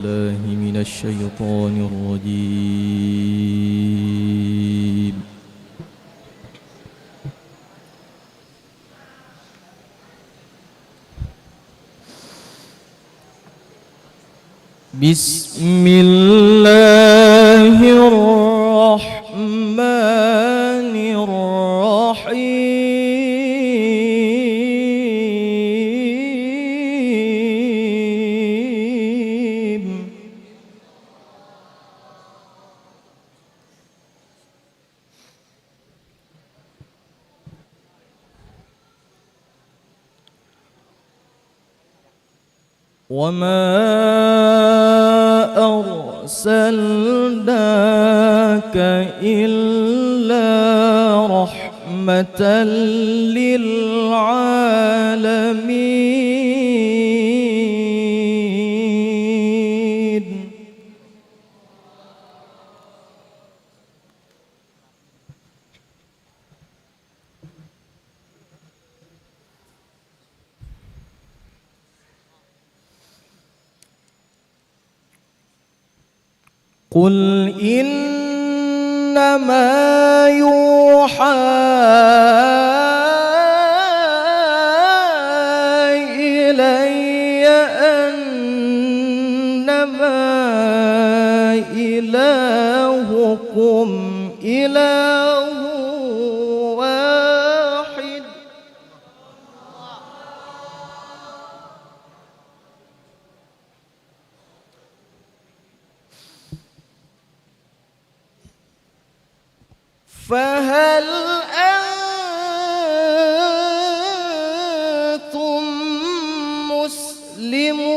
الله من الشيطان الرجيم. بسم الله الرحمن الرحيم. وما أرسلناك إلا رحمة للعالمين. قل إنما يوحى إلي أنما إلهكم إله واحد. فهل أنتم مسلمون؟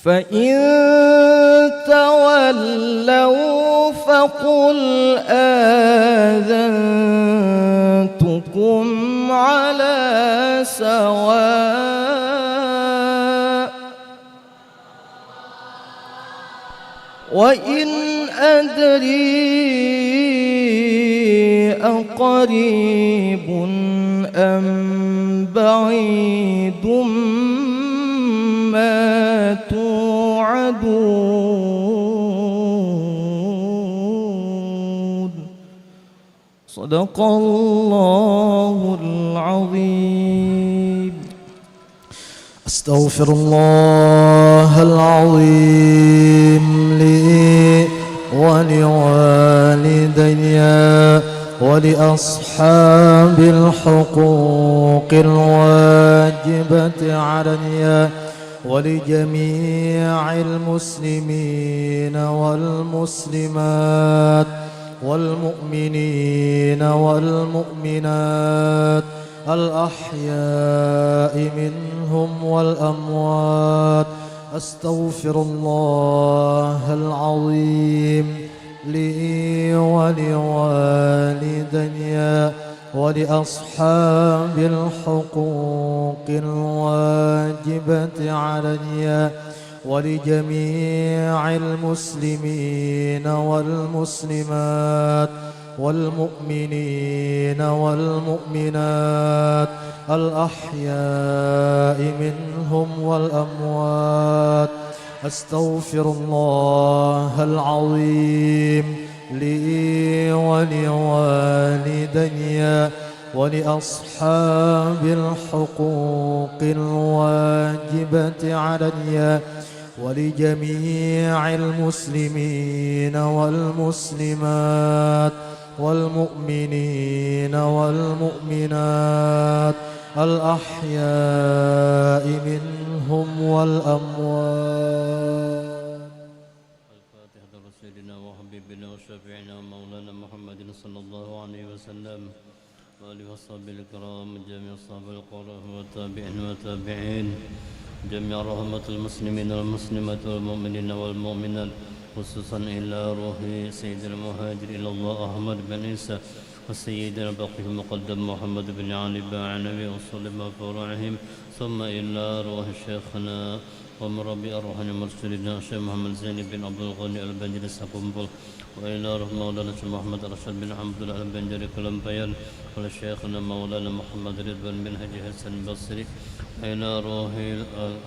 فإن تولوا فقل آذنتكم على سواء. وإن أدري أقريب أم بعيد ما توعدون. صدق الله العظيم. أستغفر الله العظيم لي ولوالدي ولأصحاب الحقوق الواجبة علي ولجميع المسلمين والمسلمات والمؤمنين والمؤمنات الأحياء منهم والأموات. أستغفر الله العظيم لي ولوالدي ولأصحاب الحقوق الواجبة علي ولجميع المسلمين والمسلمات والمؤمنين والمؤمنات الأحياء منهم والأموات. أستغفر الله العظيم لي ولوالدي ولأصحاب الحقوق الواجبة علي ولجميع المسلمين والمسلمات والمؤمنين والمؤمنات الأحياء منهم والأموات. الفاتحة لسيدنا وحبيبنا وشفيعنا ومولانا محمد صلى الله عليه وسلم وآله وصحبه الكرام، جميع أصحاب القرآن والتابعين والتابعين، جميع رحمة المسلمين والمسلمات والمؤمنين والمؤمنات، خصوصا إلى روح سيد المهاجر إلى الله أحمد بن عيسى وسيدنا الباقي المقدم محمد بن علي بن عنبي وصلب فروعهم، ثم إلى روح شيخنا ومن ربي أرواح المرسلين الشيخ محمد زين بن عبد الغني البنجري سقنبل وإلى روح مولانا الشيخ محمد رشاد بن عبد الله البنجري كلمبيان ولشيخنا مولانا محمد رضوان بن حجي حسن البصري وإلى روح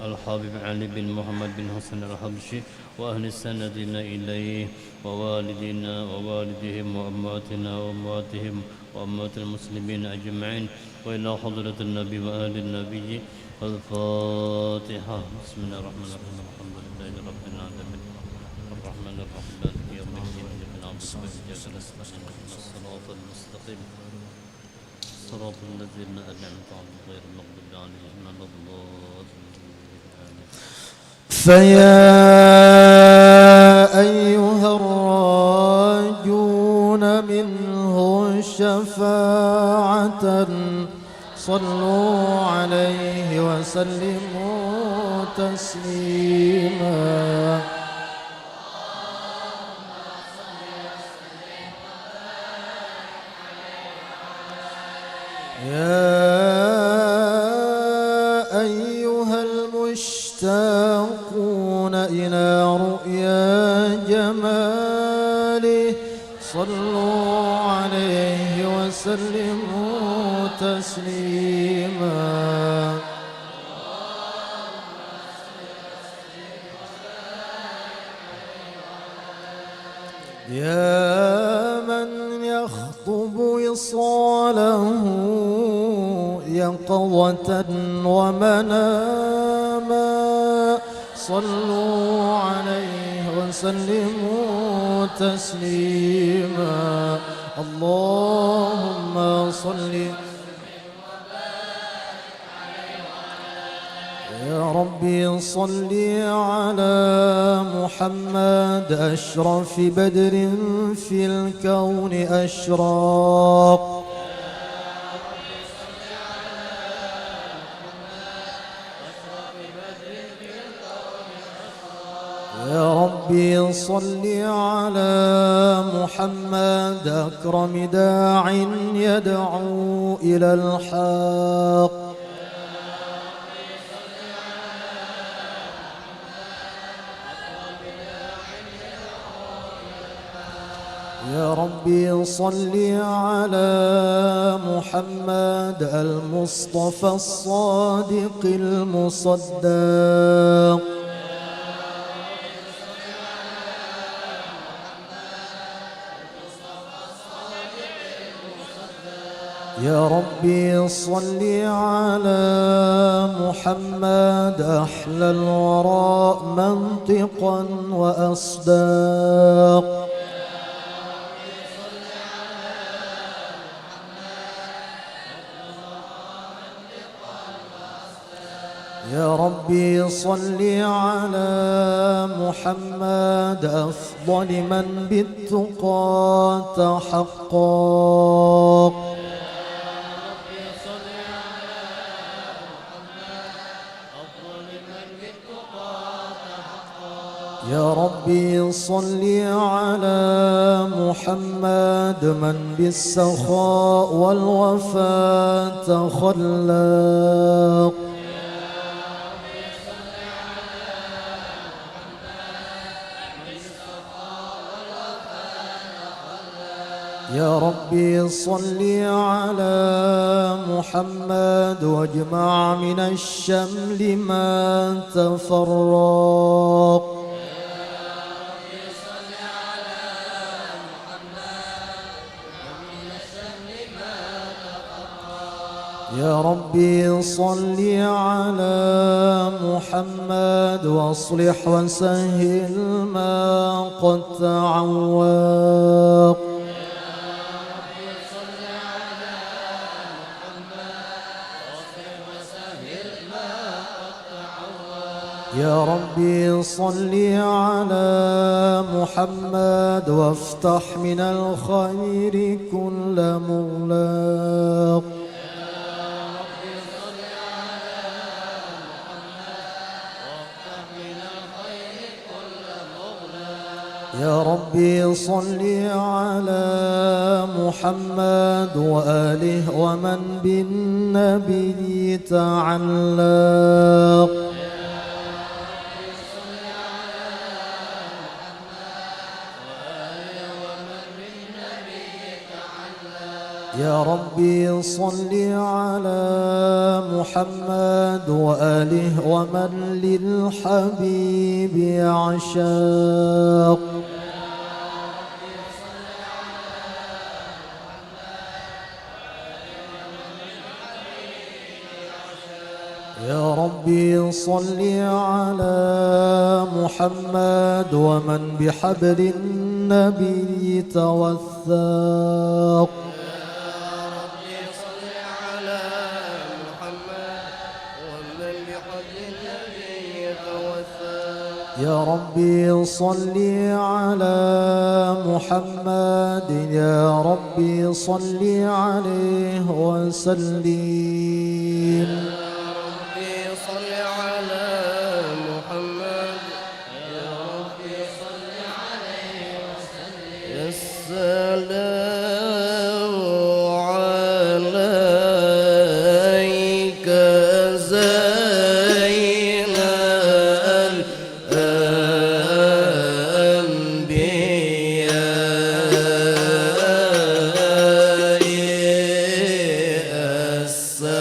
الحبيب علي بن محمد بن حسن الحبشي وأهل السندنا إليه ووالدينا ووالدهم وأمواتنا وأمواتهم وأموات المسلمين أجمعين وإلى حضرة النبي وآل النبي. الفاتحة. بسم الله الرحمن الرحيم. الحمد لله رب العالمين الرحمن الرحيم مالك يوم الدين إياك نعبد وإياك نستعين اهدنا الصراط المستقيم صراط الذين أنعمت عليهم غير المغضوب عليهم ولا الضالين. فيا أيها الراجون منه شفاعة صلوا عليه وسلموا تسليما. يا أيها المشتاقون إلى رؤيا جماله صلوا عليه وسلموا تسليما. يا من يخطب وصاله يقظة ومناما صلوا عليه وسلموا تسليما. اللهم صل يا ربي صل على محمد أشرف بدر في الكون أشراق. يا ربي صل على محمد أكرم داع يدعو إلى الحق. يا ربي صل على محمد المصطفى الصادق المصدق. يا ربي صل على محمد أحلى الوراء منطقا وأصداق. يا ربي صل على محمد أفضل من بالتقى تحقق. يا ربي صل على محمد من بالسخاء والوفاء تخلق. يا ربي صل على محمد واجمع من الشمل ما تفرق. يا ربي صل على محمد واصلح وسهل ما قد تعوق. يا ربي صل على محمد وافتح من الخير كل مغلاق. يا ربي صل على محمد وآله ومن بالنبي تعلق. يا ربي صل على محمد وآله ومن للحبيب يعشاق. يا ربي صل على محمد ومن بحبل النبي توثق. يا ربي صل على محمد يا ربي صل عليه وسلم. السلام عليك زين الأنبياء. السلام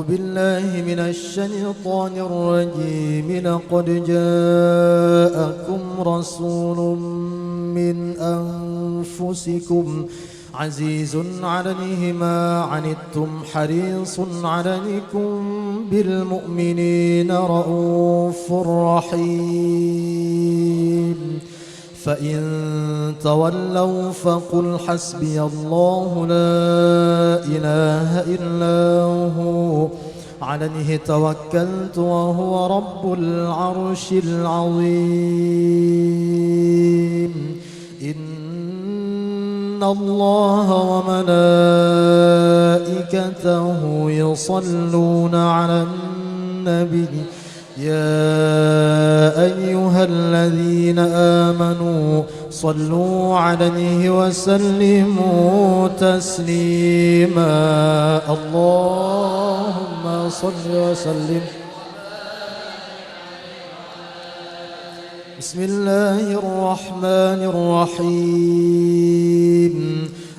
أعوذ بالله من الشيطان الرجيم. لقد جاءكم رسول من أنفسكم عزيز عليه ما عنتم حريص عليكم بالمؤمنين رؤوف رحيم. فإن تولوا فقل حسبي الله لا إله إلا هو عليه توكلت وهو رب العرش العظيم. إن الله وملائكته يصلون على النبي يا أيها الذين آمنوا صلوا عليه وسلموا تسليما. اللهم صل وسلم. بسم الله الرحمن الرحيم.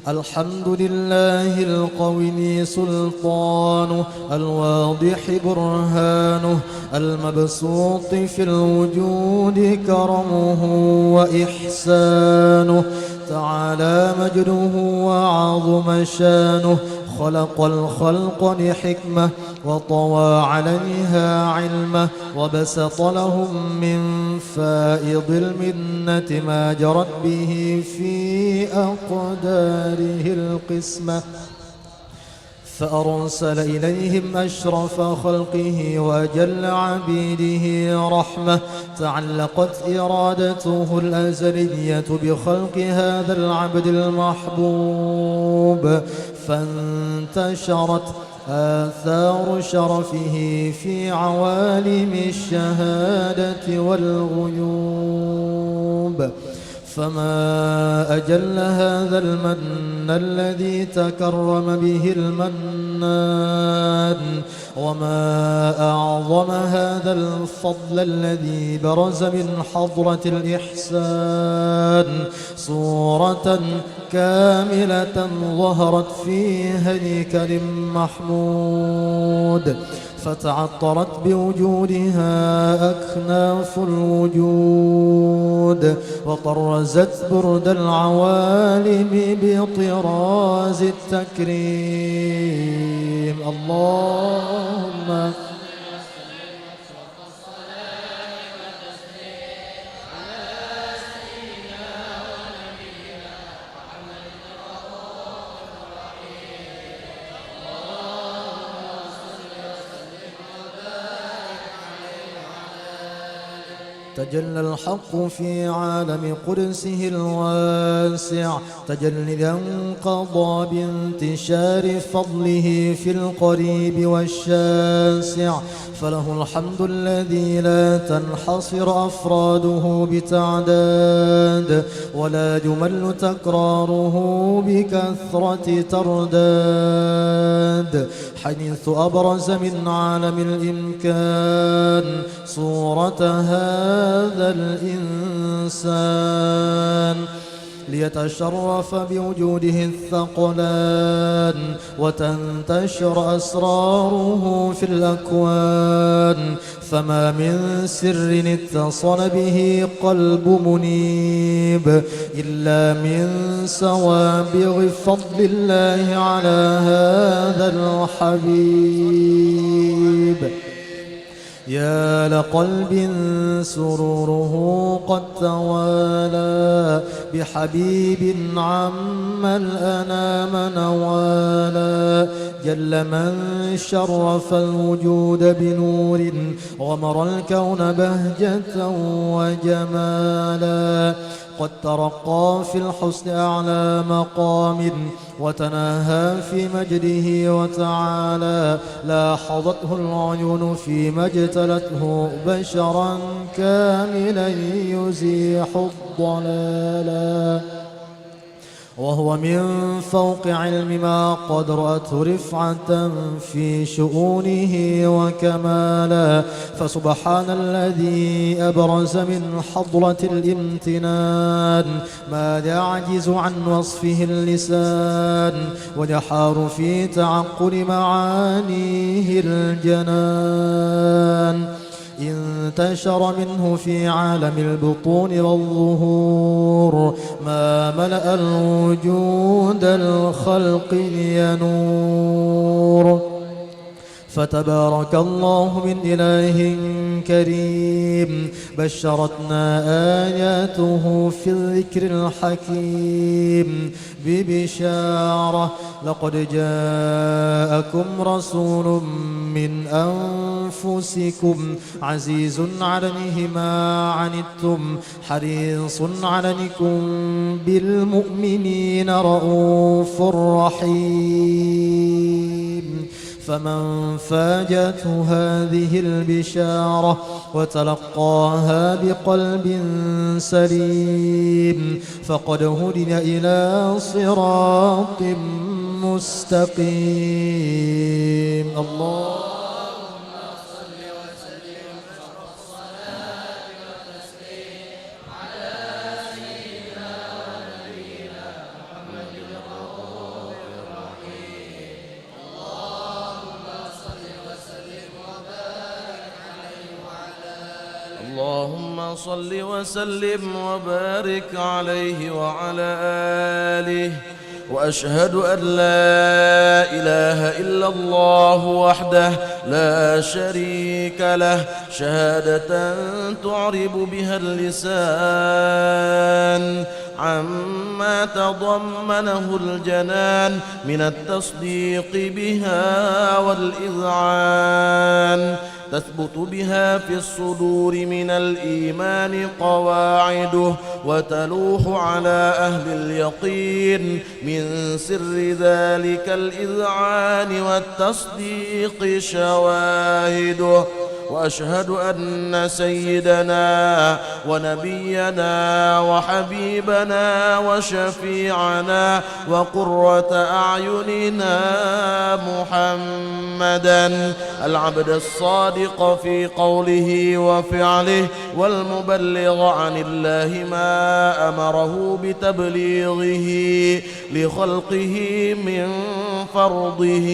الحمد لله القوي سلطانه الواضح برهانه المبسوط في الوجود كرمه وإحسانه تعالى مجده وعظم شانه. خلق الخلق لحكمة وطوى عليها علمه وبسط لهم من فائض المنة ما جرت به في أقداره القسمة. فأرسل إليهم أشرف خلقه وأجل عبيده رحمة تعلقت إرادته الأزلية بخلق هذا العبد المحبوب فانتشرت آثار شرفه في عوالم الشهادة والغيوب. فما أجل هذا المن الذي تكرم به المنان وما أعظم هذا الفضل الذي برز من حضرة الإحسان صورة كاملة ظهرت في هيكل محمود فتعطرت بوجودها أكناف الوجود وطرزت برد العوالم بطراز التكريم. اللهم تجلى الحق في عالم قدسه الواسع تجليا قضى بانتشار فضله في القريب والشاسع. فله الحمد الذي لا تنحصر أفراده بتعداد ولا يمل تكراره بكثرة ترداد حيث أبرز من عالم الإمكان صورة هذا الإنسان ليتشرف بوجوده الثقلان وتنتشر أسراره في الأكوان. فما من سر اتصل به قلب منيب إلا من سوابغ فضل الله على هذا الحبيب. يا لقلب سروره قد توالى بحبيب عم الأنام نوالا. جل من شرف الوجود بنور غمر الكون بهجة وجمالا. قد ترقى في الحسن أعلى مقام وتناهى في مجده وتعالى. لاحظته العيون فيما اجتلته بشرا كاملا يزيح الضلالا. وهو من فوق علم ما قد رأته رفعة في شؤونه وكمالا. فسبحان الذي أبرز من حضرة الامتنان ما يعجز عن وصفه اللسان ويحار في تعقل معانيه الجنان. انتشر منه في عالم البطون والظهور ما ملأ الوجود الخلق لينور. فتبارك الله من إله كريم بشرتنا آياته في الذكر الحكيم ببشارة لقد جاءكم رسول من أنفسكم عزيز عليه ما عنتم حريص عليكم بالمؤمنين رؤوف رحيم. فمن فاجأته هذه البشارة وتلقاها بقلب سليم فقد هدي إلى صراط مستقيم. الله اللهم صل وسلم وبارك عليه وعلى آله. وأشهد أن لا إله إلا الله وحده لا شريك له شهادة تعرب بها اللسان عما تضمنه الجنان من التصديق بها والإذعان تثبت بها في الصدور من الإيمان قواعده وتلوح على أهل اليقين من سر ذلك الإذعان والتصديق شواهده. وأشهد أن سيدنا ونبينا وحبيبنا وشفيعنا وقرة أعيننا محمدًا العبد الصادق في قوله وفعله والمبلغ عن الله ما أمره بتبليغه لخلقه من فرضه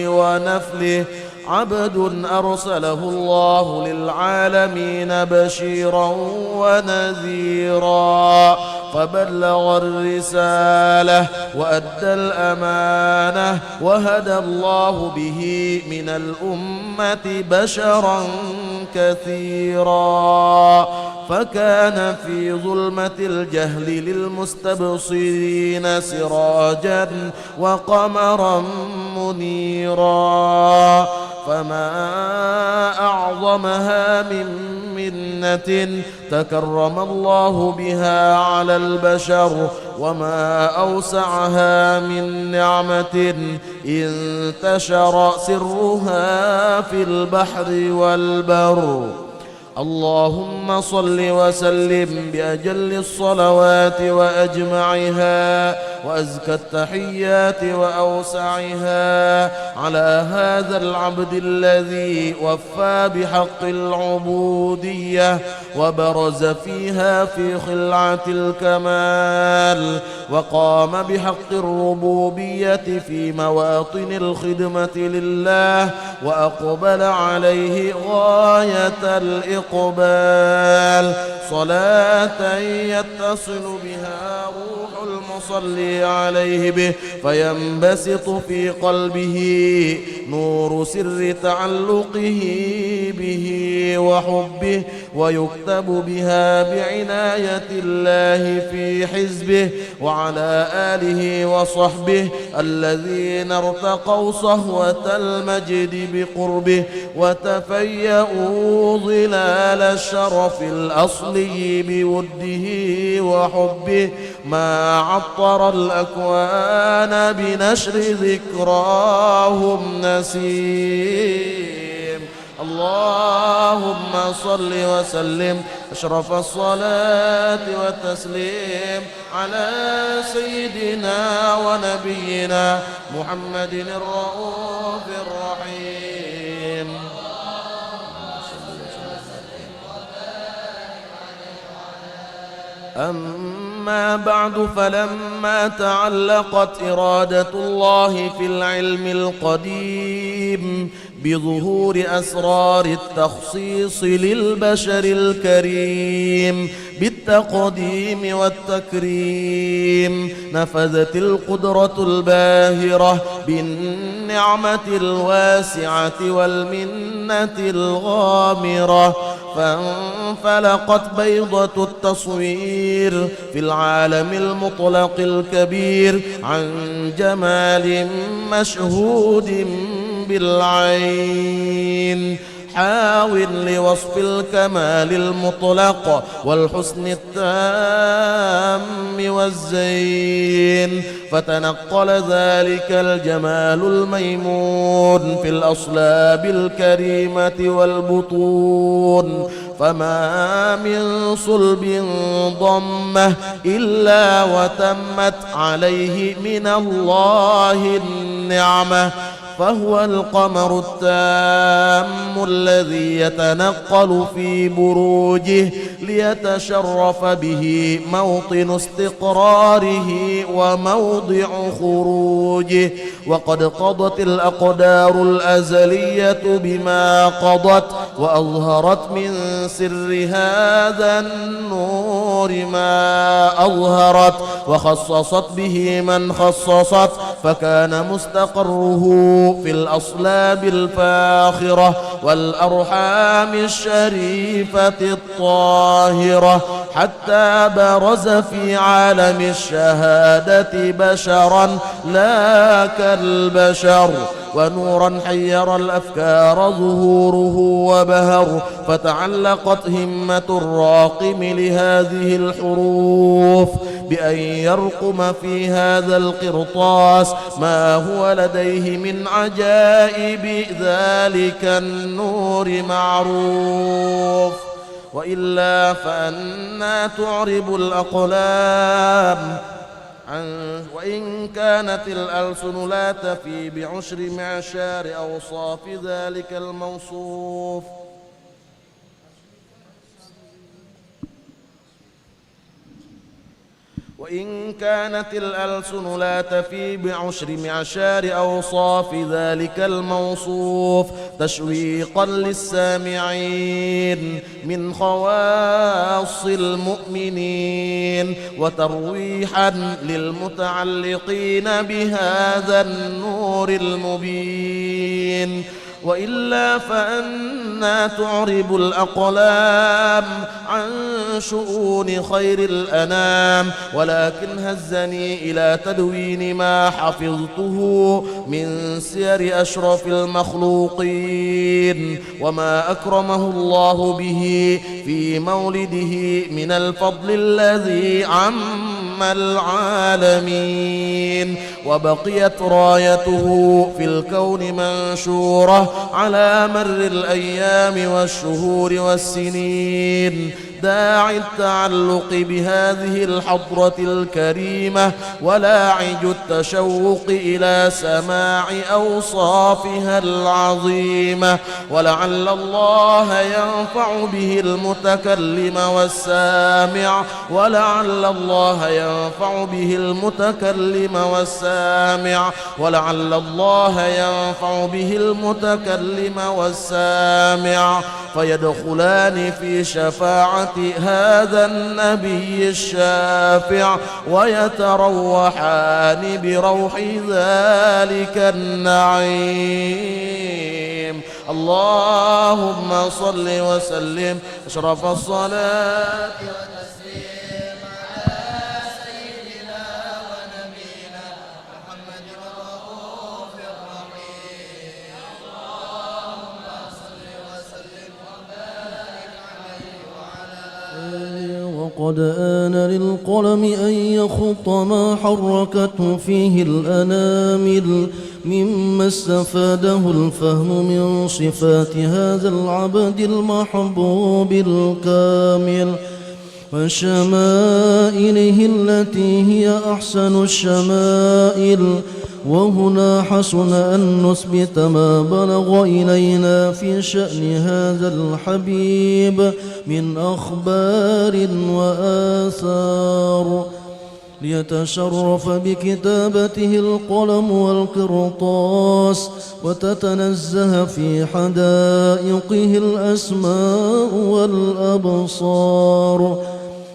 ونفله. عبد أرسله الله للعالمين بشيرا ونذيرا فبلغ الرسالة وأدى الأمانة وهدى الله به من الأمة بشرا كثيرا فكان في ظلمة الجهل للمستبصرين سراجا وقمرا منيرا. فما أعظمها من منة تكرم الله بها على البشر وما أوسعها من نعمة انتشر سرها في البحر والبر. اللهم صل وسلم بأجل الصلوات وأجمعها وأزكى التحيات وأوسعها على هذا العبد الذي وفى بحق العبودية وبرز فيها في خلعة الكمال وقام بحق الربوبية في مواطن الخدمة لله وأقبل عليه غاية الإقبال صلاة يتصل بها روح المصلي عليه به فينبسط في قلبه نور سر تعلقه به وحبه ويكتب بها بعناية الله في حزبه وعلى آله وصحبه الذين ارتقوا صهوة المجد بقربه وتفيأوا ظلال الشرف الأصلي بوده وحبه ما عطر الأكوان بنشر ذكراهم نسيم. اللهم صل وسلم أشرف الصلاة والتسليم على سيدنا ونبينا محمد الرؤوف الرحيم. أما بعد، فلما تعلقت إرادة الله في العلم القديم بظهور أسرار التخصيص للبشر الكريم بالتقديم والتكريم، نفذت القدرة الباهرة بالنعمة الواسعة والمنة الغامرة، فانفلقت بيضة التصوير في العالم المطلق الكبير عن جمال مشهود بالعين، حاول لوصف الكمال المطلق والحسن التام والزين، فتنقل ذلك الجمال الميمون في الأصلاب الكريمة والبطون، فما من صلب ضمه إلا وتمت عليه من الله النعمة، فهو القمر التام الذي يتنقل في بروجه ليتشرف به موطن استقراره وموضع خروجه. وقد قضت الأقدار الأزلية بما قضت، وأظهرت من سر هذا النور ما أظهرت، وخصصت به من خصصت، فكان مستقره في الأصلاب الفاخرة والأرحام الشريفة الطاهرة، حتى برز في عالم الشهادة بشرا لا كالبشر، ونورا حير الأفكار ظهوره وبهر، فتعلقت همة الراقم لهذه الحروف بأن يرقم في هذا القرطاس ما هو لديه من عجائب ذلك النور معروف، وإلا فأنى تعرب الأقلام وإن كانت الألسن لا تفي بعشر معشار أوصاف ذلك الموصوف. وإن كانت الألسن لا تفي بعشر معشار أوصاف ذلك الموصوف تشويقا للسامعين من خواص المؤمنين، وترويحا للمتعلقين بهذا النور المبين، وإلا فأنى تعرب الأقلام عن شؤون خير الأنام، ولكن هزني إلى تدوين ما حفظته من سير أشرف المخلوقين، وما أكرمه الله به في مولده من الفضل الذي عم العالمين، وبقيت رايته في الكون منشورة على مر الأيام والشهور والسنين، داعي التعلق بهذه الحضرة الكريمة ولاعج التشوق إلى سماع أوصافها العظيمة، ولعل الله ينفع به المتكلم والسامع، ولعل الله ينفع به المتكلم والسامع، ولعل الله ينفع به المتكلم والسامع، فيدخلان في شفاعة هذا النبي الشافع، ويتروحان بروح ذلك النعيم. اللهم صل وسلم أشرف الصلاة والتسليم على سيدنا ونبينا محمد الرؤوف الرحيم. اللهم صل وسلم وبارك عليه وعلى آله. وقد آن للقلم أن يخط ما حركته فيه الأنامل مما استفاده الفهم من صفات هذا العبد المحبوب الكامل، وشمائله التي هي أحسن الشمائل. وهنا حسن أن نثبت ما بلغ إلينا في شأن هذا الحبيب من أخبار وآثار، ليتشرف بكتابته القلم والقرطاس، وتتنزه في حدائقه الأسماء والأبصار.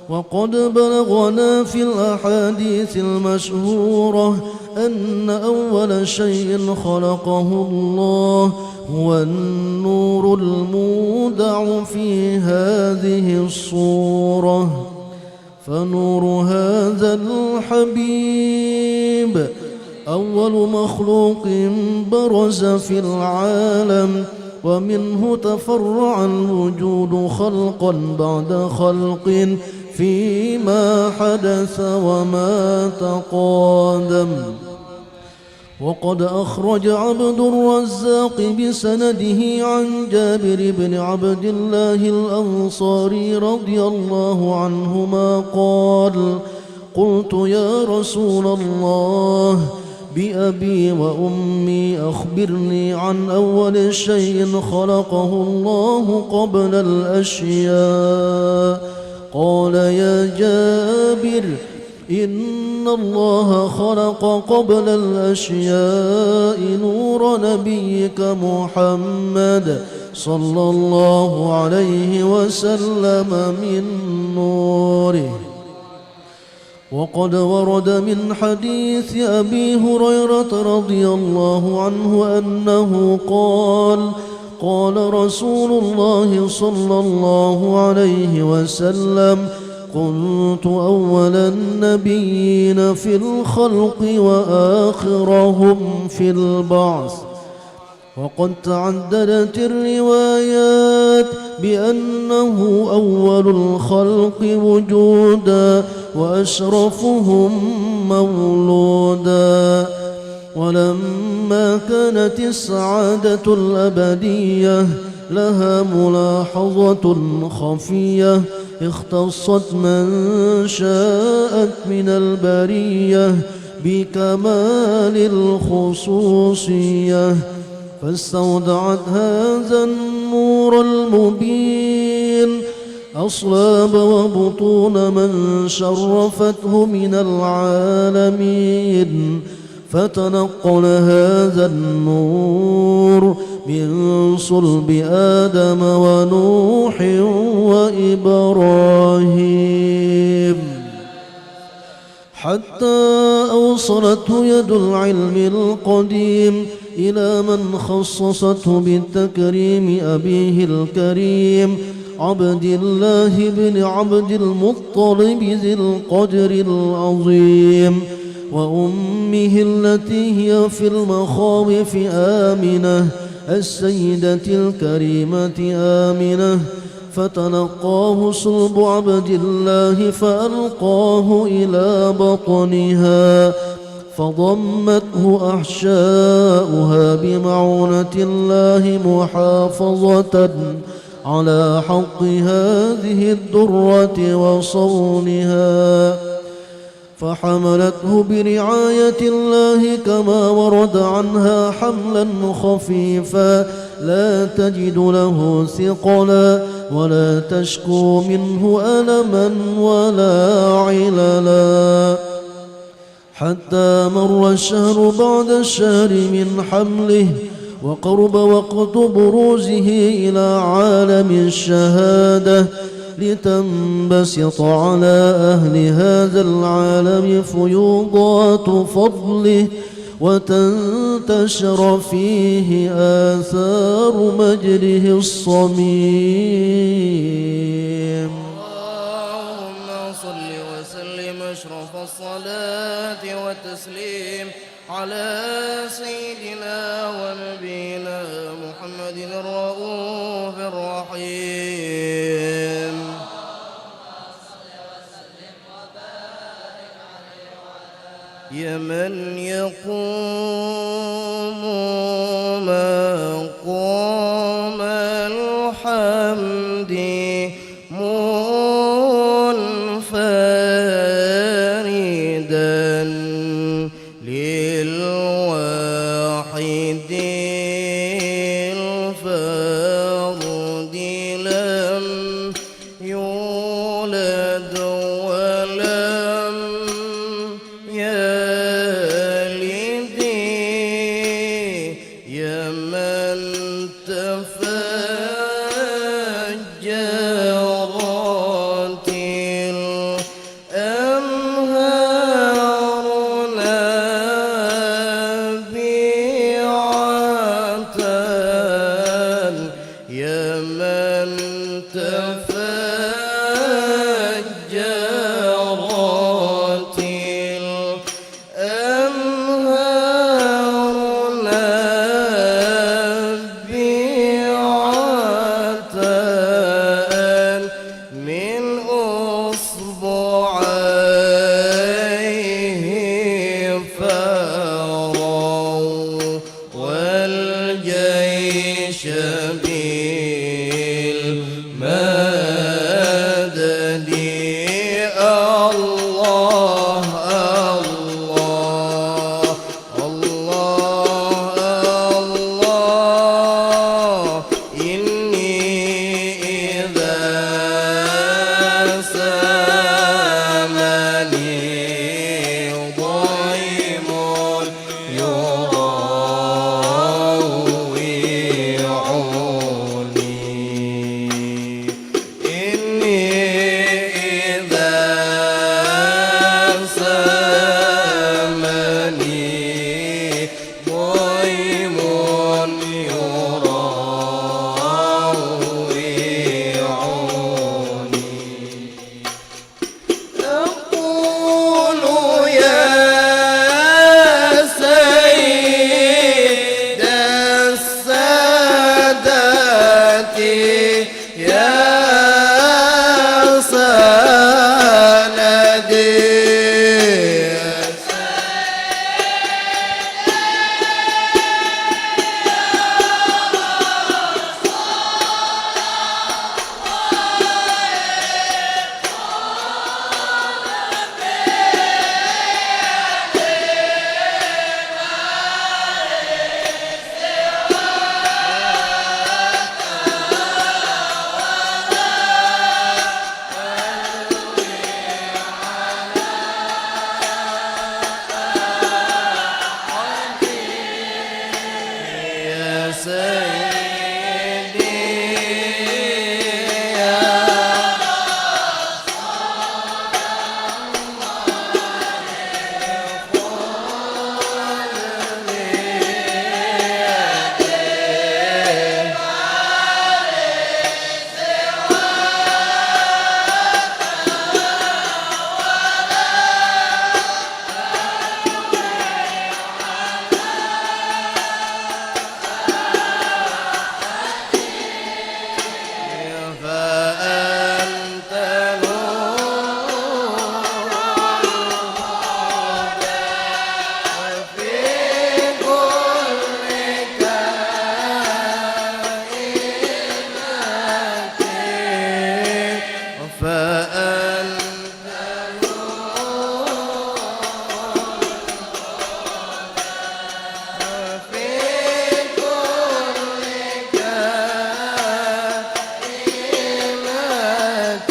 وقد بلغنا في الأحاديث المشهورة أن أول شيء خلقه الله هو النور المودع في هذه الصورة. فنور هذا الحبيب أول مخلوق برز في العالم، ومنه تفرع الوجود خلقا بعد خلق فيما حدث وما تقادم. وقد أخرج عبد الرزاق بسنده عن جابر بن عبد الله الأنصاري رضي الله عنهما قال: قلت يا رسول الله بأبي وأمي أخبرني عن أول شيء خلقه الله قبل الأشياء. قال: يا جابر إن الله خلق قبل الأشياء نور نبيك محمد صلى الله عليه وسلم من نوره. وقد ورد من حديث أبي هريرة رضي الله عنه أنه قال: قال رسول الله صلى الله عليه وسلم: كنت أول النبيين في الخلق وآخرهم في البعث. وقد تعددت الروايات بأنه أول الخلق وجودا وأشرفهم مولودا. ولما كانت السعادة الأبدية لها ملاحظة خفية اختصت من شاءت من البرية بكمال الخصوصية، فاستودعت هذا النور المبين أصلاب وبطون من شرفته من العالمين، فتنقل هذا النور من صلب آدم ونوح وإبراهيم، حتى أوصلته يد العلم القديم إلى من خصصته بالتكريم أبيه الكريم عبد الله بن عبد المطلب ذي القدر العظيم، وأمه التي هي في المخاوف آمنة السيدة الكريمة آمنة، فتلقاه صلب عبد الله فألقاه إلى بطنها، فضمته أحشاؤها بمعونة الله محافظة على حق هذه الدرة وصونها، فحملته برعاية الله كما ورد عنها حملا خفيفا لا تجد له ثقلا ولا تشكو منه ألما ولا عللا، حتى مر الشهر بعد الشهر من حمله، وقرب وقت بروزه إلى عالم الشهادة، لتنبسط على أهل هذا العالم فيوضات فضله، وتنتشر فيه آثار مجده الصميم. اللهم صل وسلم أشرف الصلاة والتسليم على سيدنا ونبينا محمد الرؤوف الرحيم. يا من يقوم مقام الحمد منزلا شبيل مدد الله الله الله الله إني إذا سامني ضيم يراوعني إني إذا سامني ضيم يراوعني أقول يا سيد السادات يا سندي يا سيدي يا فأنت نور في كل كائنات فأنت نور في كل كائنات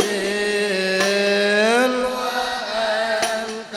وأنت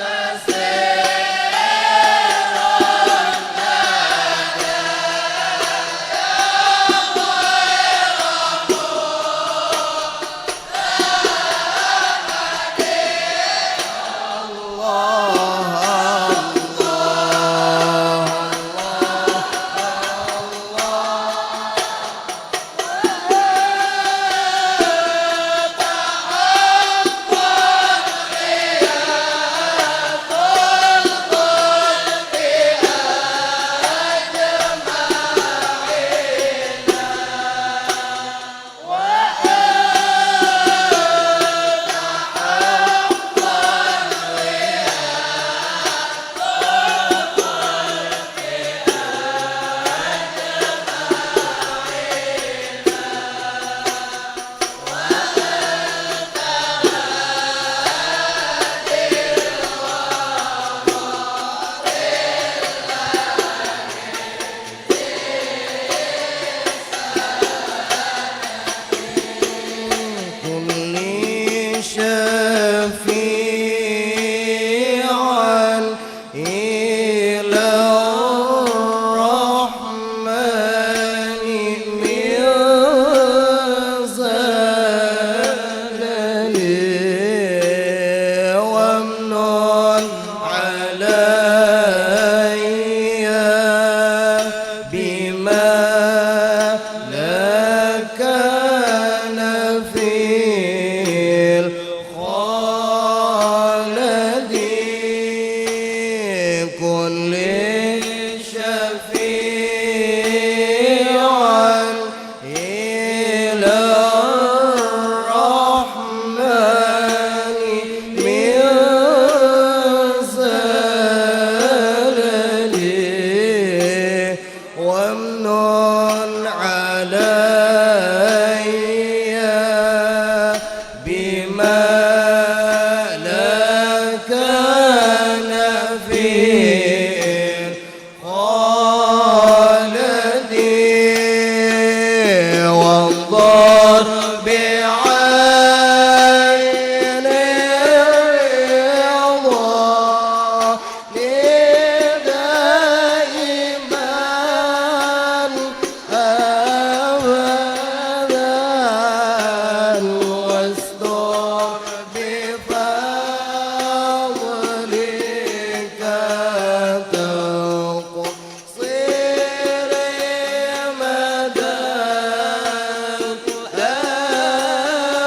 كل شفيعا إلى الرحمن من زلني وامنن علي بما لا كان في الخالد كل شفيعا إلى الرحمن من زلني وامنن علي بما لا كان فيه خالدي وانظر بعين الرضا دائما أبدا واستر بفضلك تقصير مدى الآمال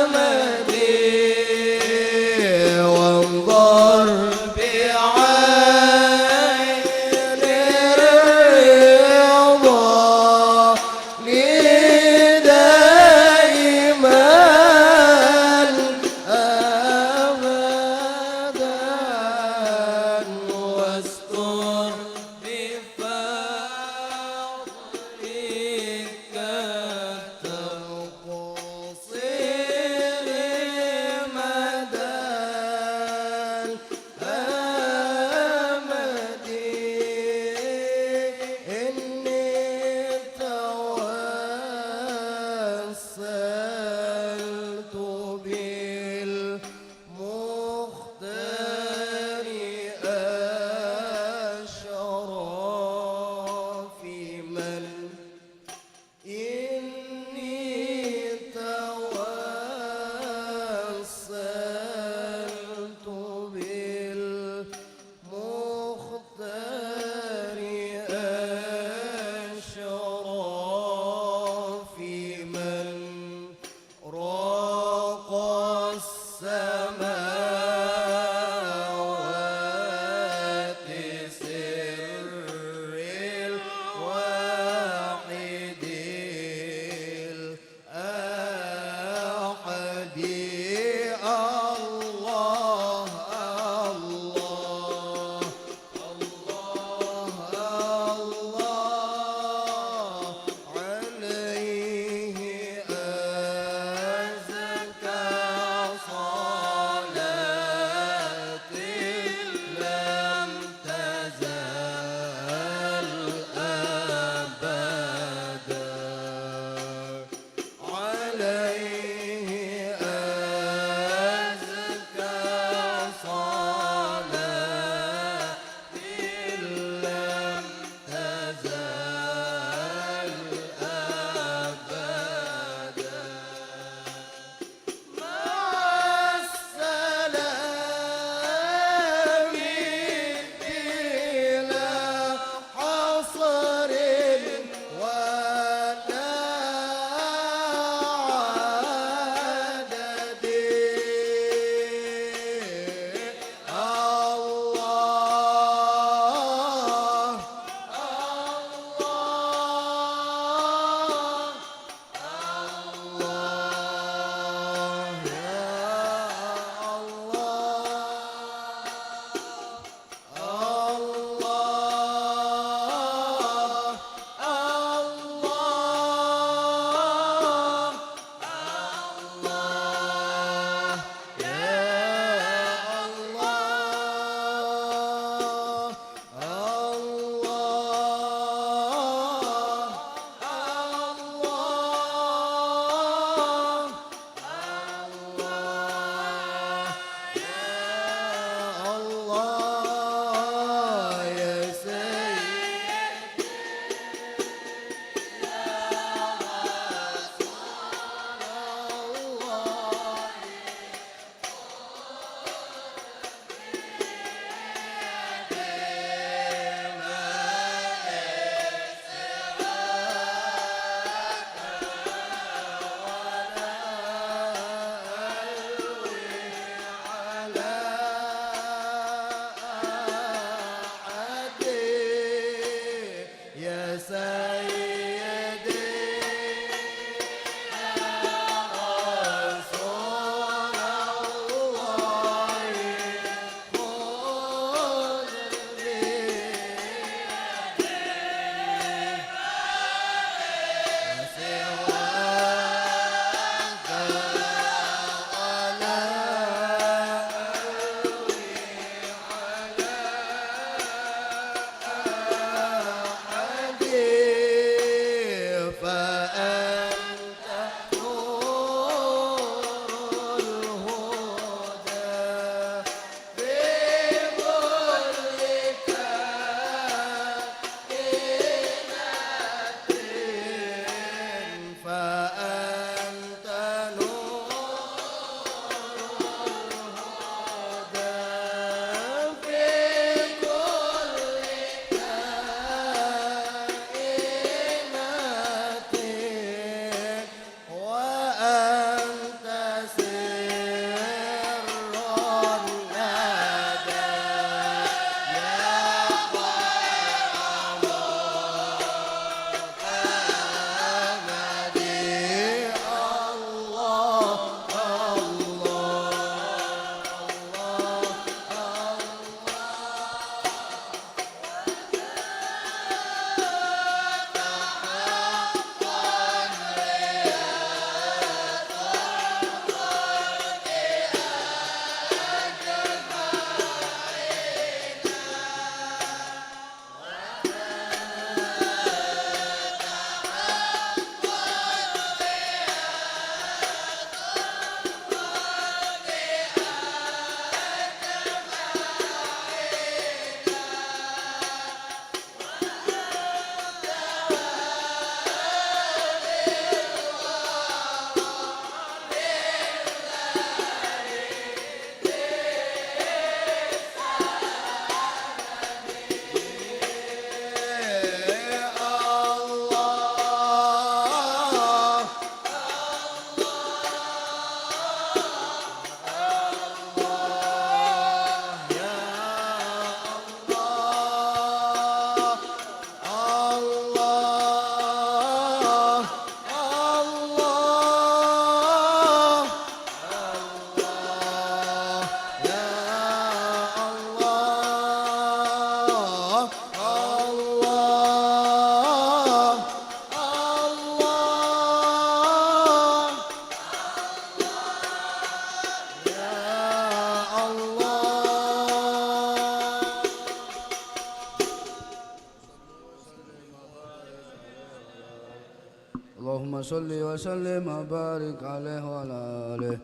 اللهم صل وسلم وبارك عليه وعلى آله.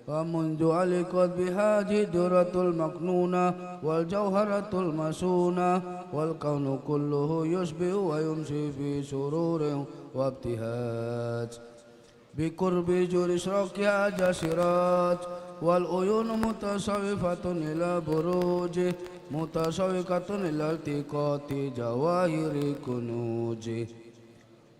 ومنذ علقت بهذه الدرة المكنونة والجوهرة المسونة والكون كله يشبه ويمشي في سرور وابتهاج بقرب جور إشراقها جاسرات والعيون متصوفة إلى بروجه متشوقة إلى التقاط جواهر كنوجه.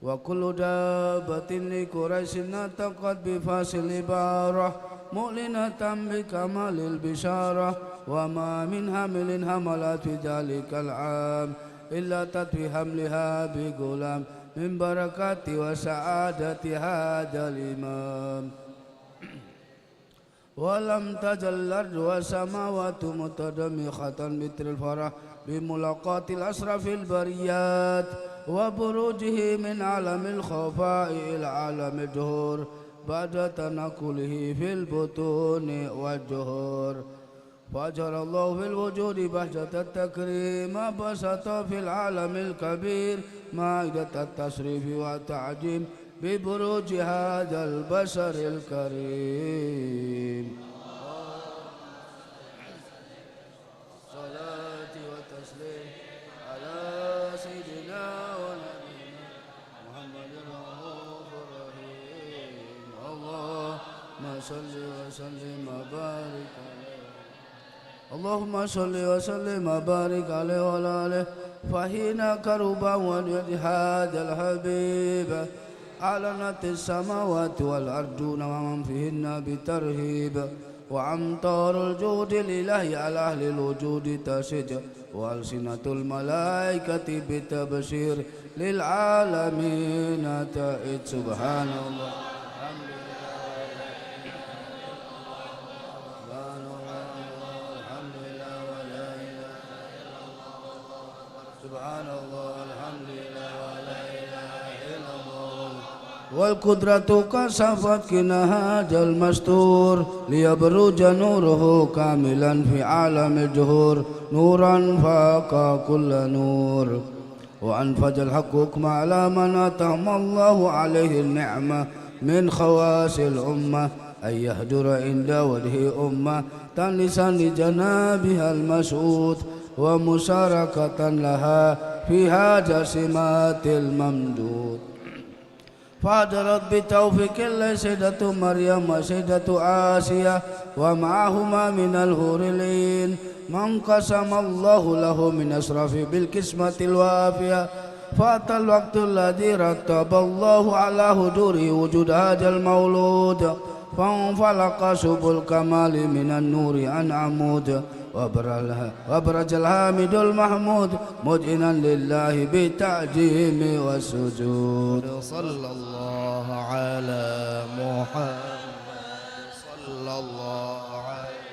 وكل دابة لقريش نطقت بفاصل عبارة مؤلنة بكمال البشارة وما من حمل حملت في ذلك العام إلا تطوي حملها بغلام من بركات وسعادة هذا الإمام. ولم تزل الأرض والسماوات متدمخة مثل الفرح بملاقاة الأشرف البريات وبروجه من عالم الخفاء إلى عالم الظهور بعد تنقله في البطون والجهور. فجر الله في الوجود بهجة التكريم بسط في العالم الكبير مائدة التشريف والتعجيم ببروج هذا البشر الكريم. صلاة وتسليم على سيدنا ونبينا محمد الرؤوف الرحيم. اللهم صل وسلم وبارك عليه. اللهم صل وسلم وبارك عليه وعلى آله. فحين كربا وليد هذا الحبيب أعلنت السماوات والأرضون ومن فيهن بترهيب وأمطار الجود لله على أهل الوجود تشج وألسنة الملائكة بتبشير للعالمين تائج. سبحان الله والقدرة كشفت كنهاج المستور ليبرج نوره كاملا في عالم الجهور نورا فاق كل نور. وأنفذ الحق حكم على من أتم الله عليه النعمة من خواص الأمة أن يهجر عند وجه أمة تنسا لجنابها المسعود ومشاركة لها في هذا سمات الممدود. فادرت بتوفيق الله سيدة مريم وسيدة آسيا ومعهما من الحور العين من قسم الله له من أشرف بالقسمة الوافية. فأتى الوقت الذي رتب الله على حضور وجود هذا المولود فانفلق سبل الكمال من النور عن عمود وبرج الحامد المحمود مدعنا لله بالتعظيم والسجود. صلى الله على محمد صلى الله عليه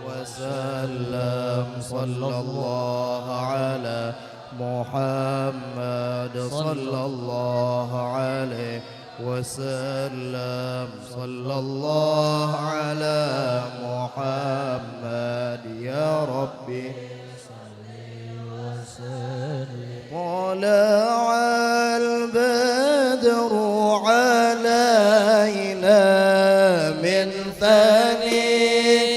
وسلم. صلى الله على محمد صلى الله عليه وسلم. صلى الله على محمد يا ربي طلع البدر علينا من ثنيات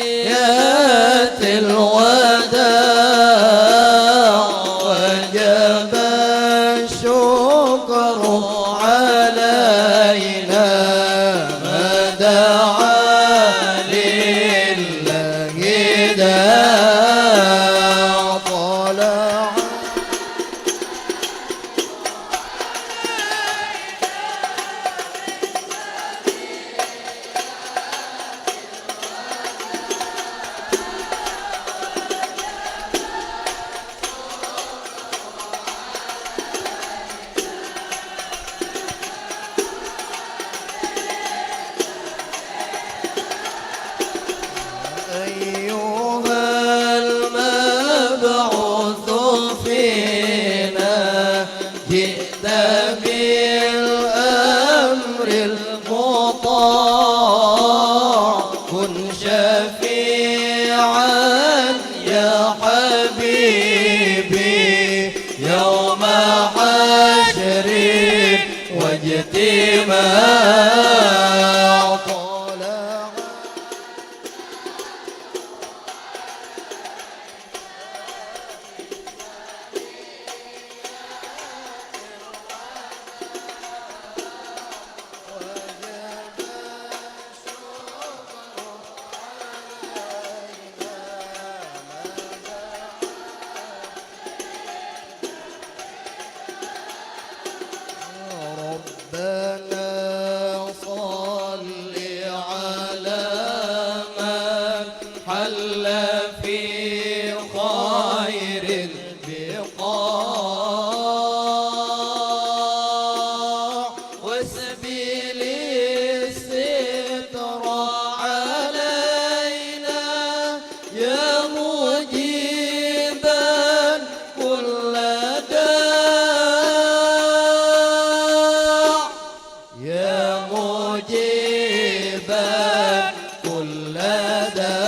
الوداع وجب الشكر علينا ما دعا لله داع. طلع أيها المبعوث فينا جئت بالأمر المطاع كن شفيعا يا حبيبي يوم حشر واجتماع. طلع ربنا صل على من حل في خير البقاع وسبيل الستر علينا يا مجيبا كل داع يا مجيبا كل داع.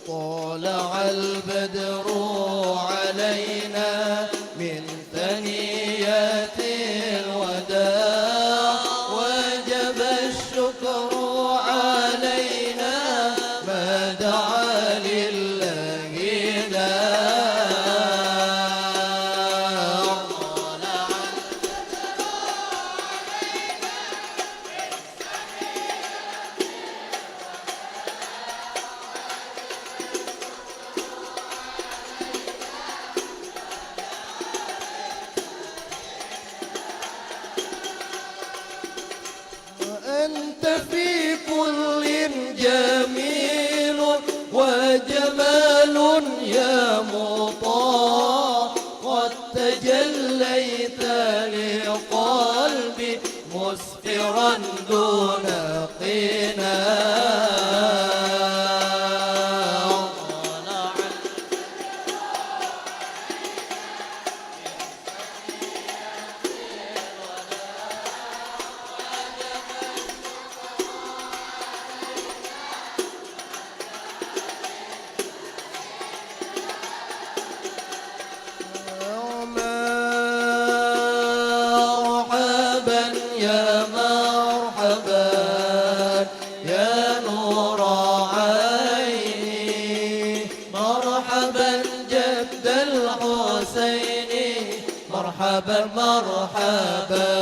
طلع البدر علينا من ثنيات الوداع وجب الشكر علينا ما دعا لله داع. طلع أنت في كل جميل وجمال يا مطاع قد مسفرا دون قناع مرحبا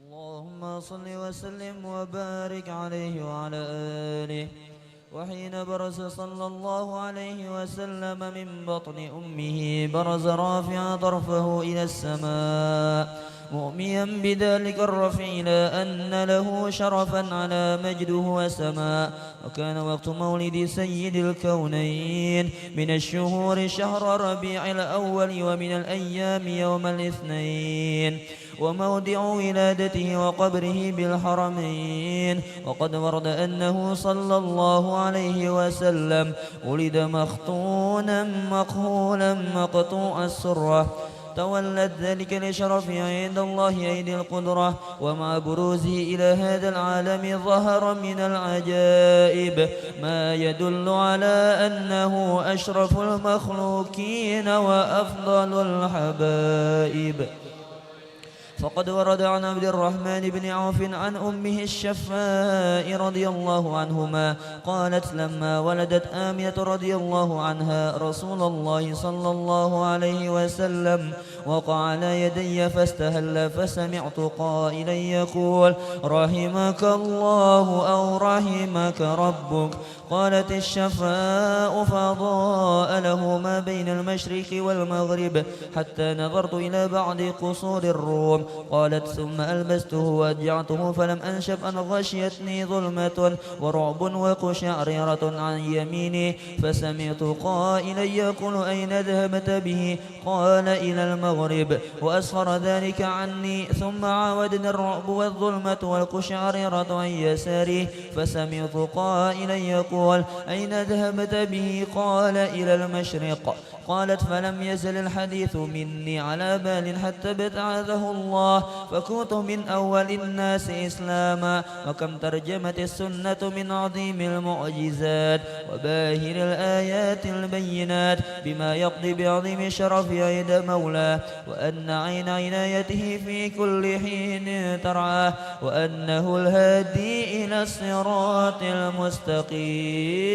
اللهم صل وسلم وبارك عليه وعلى آله. وحين برز صلى الله عليه وسلم من بطن أمه برز رافعا طرفه إلى السماء مؤميا بذلك الرفع إلى أن له شرفا على مجده وسماء. وكان وقت مولد سيد الكونين من الشهور شهر ربيع الأول ومن الأيام يوم الاثنين وموضع ولادته وقبره بالحرمين. وقد ورد أنه صلى الله عليه وسلم ولد مختونا مقهولا مقطوع السرة تولد ذلك لشرف عند الله أيدي القدرة. ومع بروزه إلى هذا العالم ظهر من العجائب ما يدل على أنه أشرف المخلوقين وأفضل الحبائب. فقد ورد عن عبد الرحمن بن عوف عن أمه الشفاء رضي الله عنهما قالت لما ولدت آمنة رضي الله عنها رسول الله صلى الله عليه وسلم وقع على يدي فاستهل فسمعت قائلا يقول رحمك الله أو رحمك ربك. قالت الشفاء فأضاء له ما بين المشرق والمغرب حتى نظرت إلى بعض قصور الروم. قالت ثم ألبسته وأدجعته فلم أنشب أن غشيتني ظلمة ورعب وقشعريرة عن يميني فسمعت قائلا يقول أين ذهبت به؟ قال إلى المغرب وأسفر ذلك عني. ثم عاودني الرعب والظلمة والقشعريرة عن يساري فسمعت قائلا يقول أين ذهبت به؟ قال إلى المشرق. قالت فلم يزل الحديث مني على بال حتى ابتعثه الله فكنت من أول الناس إسلاما. وكم ترجمت السنة من عظيم المعجزات وباهر الآيات البينات بما يقضي بعظيم شرف عند مولاه وأن عين عنايته في كل حين ترعاه وأنه الهادي إلى الصراط المستقيم.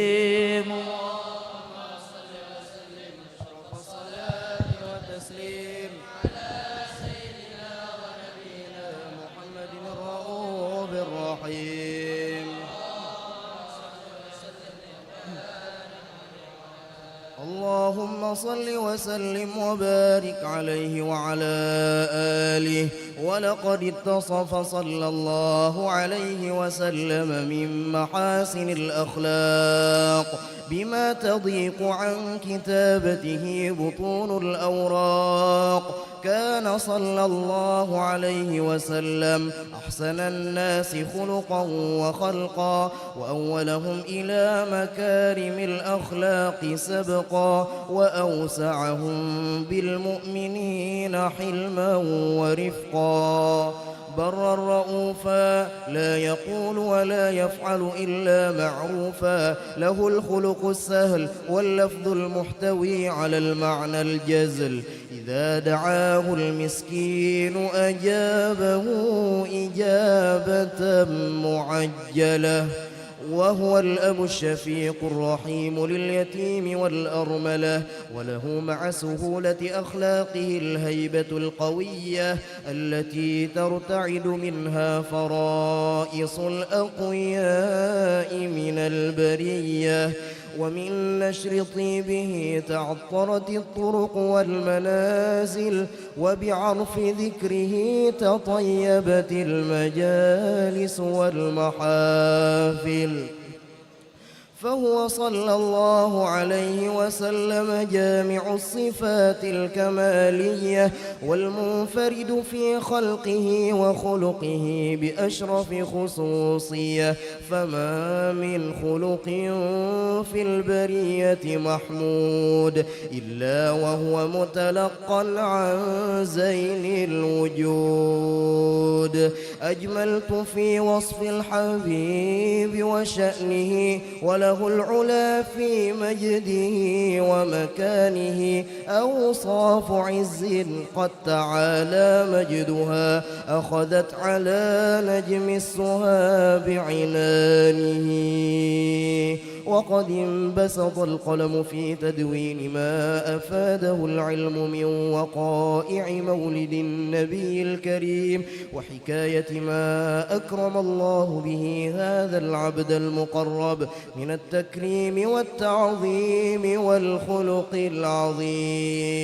اللهم صل وسلم وبارك عليه وعلى آله. ولقد اتصف صلى الله عليه وسلم من محاسن الأخلاق بما تضيق عن كتابته بطون الأوراق. كان صلى الله عليه وسلم أحسن الناس خلقا وخلقا وأولهم إلى مكارم الأخلاق سبقا وأوسعهم بالمؤمنين حلما ورفقا. برا رؤوفا لا يقول ولا يفعل إلا معروفا. له الخلق السهل واللفظ المحتوي على المعنى الجزل. إذا دعاه المسكين أجابه إجابة معجلة. وهو الأب الشفيق الرحيم لليتيم والأرملة. وله مع سهولة أخلاقه الهيبة القوية التي ترتعد منها فرائص الأقوياء من البرية. ومن نشر طيبه تعطرت الطرق والمنازل وبعرف ذكره تطيبت المجالس والمحافل. فهو صلى الله عليه وسلم جامع الصفات الكمالية والمنفرد في خلقه وخلقه بأشرف خصوصية. فما من خلق في البرية محمود إلا وهو متلقى عن زين الوجود. أجملت في وصف الحبيب وشأنه وله العلا في مجده ومكانه. أوصاف عز قد تعالى مجدها أخذت على نجم السها بعنانه. وقد انبسط القلم في تدوين ما أفاده العلم من وقائع مولد النبي الكريم وحكاية ما أكرم الله به هذا العبد المقرب من التكريم والتعظيم والخلق العظيم.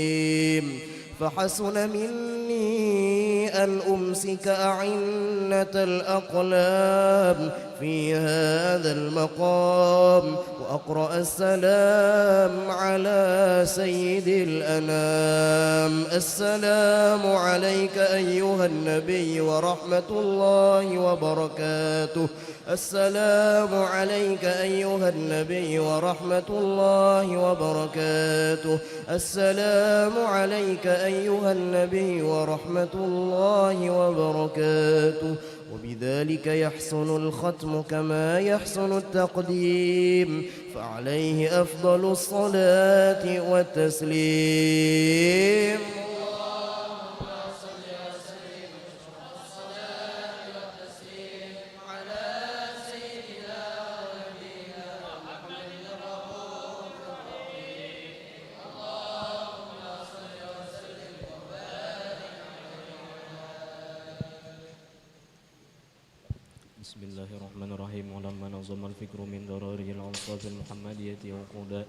فحسن مني أن أمسك أعنة الأقلام في هذا المقام وأقرأ السلام على سيد الأنام. السلام عليك أيها النبي ورحمة الله وبركاته. السلام عليك أيها النبي ورحمة الله وبركاته. السلام عليك أيها النبي ورحمة الله وبركاته. وبذلك يحسن الختم كما يحسن التقديم فعليه أفضل الصلاة والتسليم. بسم الله الرحمن الرحيم. ولما نظم الفكر من ضرائر الأوصاف المحمدية وقودا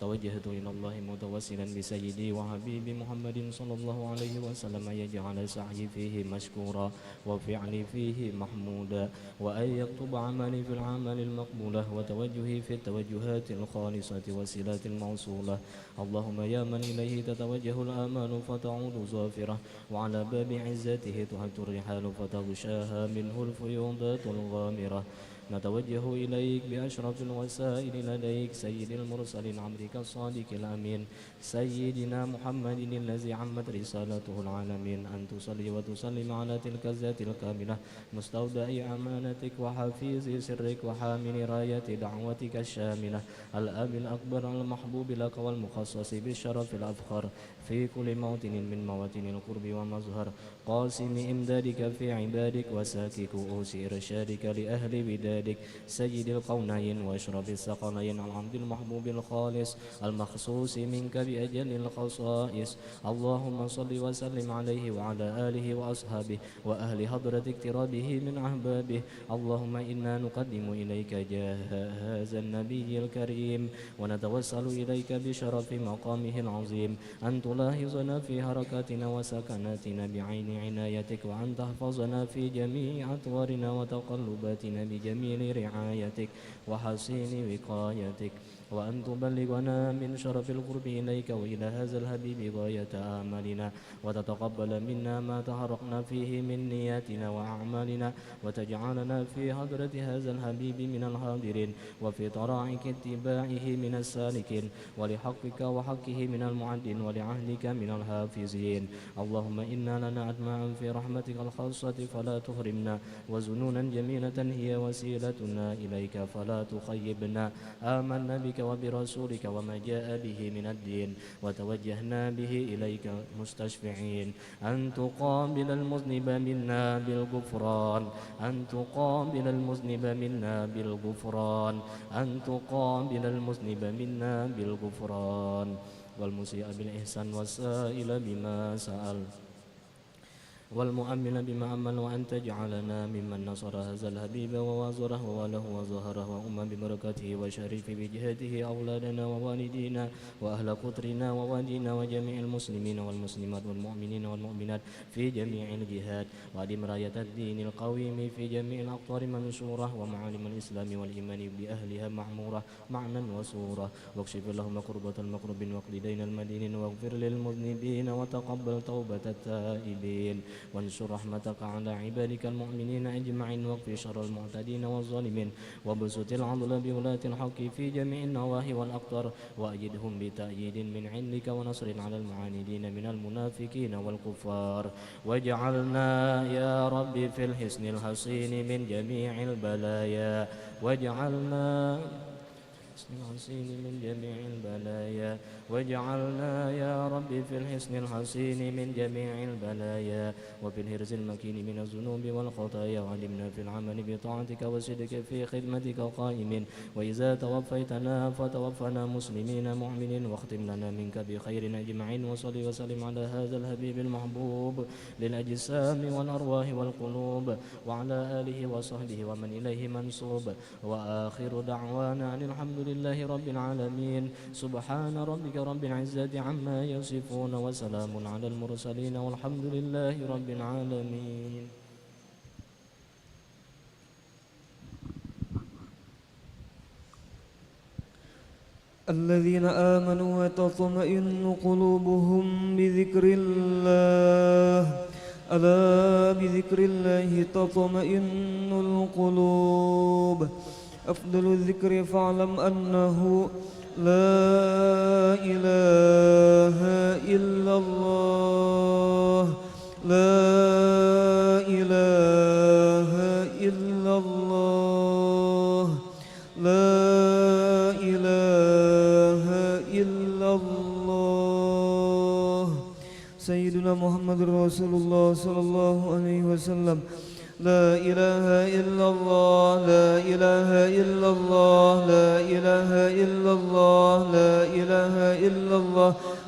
توجهت إلى الله متوسلا بسيدي وحبيبي محمد صلى الله عليه وسلم أن يجعل سعي فيه مشكورا وفعلي فيه محمودا وأن يكتب عملي في العمل المقبولة وتوجهي في التوجهات الخالصة وسيلات الموصولة. اللهم يا من إليه تتوجه الآمال فتعود ظافرة وعلى باب عزته تهت الرحال فتغشاها منه الفيوضات الغامرة. نتوجه إليك بأشرف الوسائل لديك سيد المرسلين عبدك الصادق الأمين سيدنا محمد الذي عمت رسالته العالمين أن تصلي وتسلم على تلك الذات الكاملة مستودع أمانتك وحفيظ سرك وحامل راية دعوتك الشاملة الأب الأكبر المحبوب لك والمخصص بالشرف الأفخر في كل موطن من مواطن القرب ومظهر قاسم إمدادك في عبادك وساكك أوس إرشادك لأهل بدادك سيد القونين وأشرف الثقلين العبد المحبوب الخالص المخصوص منك بأجل الخصائص. اللهم صل وسلم عليه وعلى آله وأصحابه وأهل حضرة اقترابه من أحبابه. اللهم إنا نقدم إليك جاه هذا النبي الكريم ونتوسل إليك بشرف مقامه العظيم أن تلاحظنا في حركاتنا وسكناتنا بعين عنايتك وأن تحفظنا في جميع أطوارنا وتقلباتنا بجميل رعايتك وحسين وقايتك وأن تبلغنا من شرف القرب إليك وإلى هذا الحبيب غاية آمالنا وتتقبل منا ما تحرقنا فيه من نياتنا وأعمالنا وتجعلنا في حضرة هذا الحبيب من الحاضرين وفي طرائق اتباعه من السالكين ولحقك وحقه من المعدين ولعهدك من الحافظين. اللهم إنا لنا أطماعا في رحمتك الخاصة فلا تحرمنا وزنونا جميلة هي وسيلتنا إليك فلا تخيبنا. آمنا بك وبرسولك وما جاء به من الدين وتوجهنا به إليك مستشفعين أن تقابل المذنب منا بالغفران أن تقابل المذنب منا بالغفران أن تقابل المذنب منا بالغفران والمسيء بالإحسان والسائل بما سأل والمؤمن بما أمل وأن تجعلنا ممن نصر هذا الحبيب ووازره وله وظهره وأم ببركته وشريف بجهته أولادنا ووالدينا وأهل قطرنا ووادينا وجميع المسلمين والمسلمات والمؤمنين والمؤمنات في جميع الجهات وأدم راية الدين القويم في جميع الأقطار منشورة ومعالم الإسلام والإيمان بأهلها معمورة معنى وصورة واكشف اللهم كربة المكروبين واقض دين المدينين واغفر للمذنبين وتقبل توبة التائبين وانشر رحمتك على عبادك المؤمنين أجمعين واكف شر المعتدين والظالمين وبسط العدل بولاة الحق في جميع النواحي والأقطار وأيدهم بتأييد من عندك ونصر على المعاندين من المنافقين والكفار واجعلنا يا رب في الحصن الحصين من جميع البلايا واجعلنا الحصين من جميع البلايا واجعلنا يا رب في الحصن الحصين من جميع البلايا وفي الحرز المكين من الذنوب والخطايا وعلمنا في العمل بطاعتك وصدق في خدمتك قائمين وإذا توفيتنا فتوفنا مسلمين مؤمنين واختم لنا منك بخير أجمعين وصل وسلم على هذا الحبيب المحبوب للأجسام والأرواح والقلوب وعلى آله وصحبه ومن إليه منسوب وآخر دعوانا أن الحمد لله رب العالمين سبحان ربك رب العزة عما يصفون وسلام على المرسلين والحمد لله رب العالمين. الذين آمنوا وتطمئن قلوبهم بذكر الله ألا بذكر الله تطمئن القلوب. أفضل الذكر فاعلم أنه لا إله إلا الله لا إله إلا الله لا إله إلا الله. سيدنا محمد رسول الله صلى الله عليه وسلم. لا إله إلا الله لا إله إلا الله لا إله إلا الله لا إله إلا الله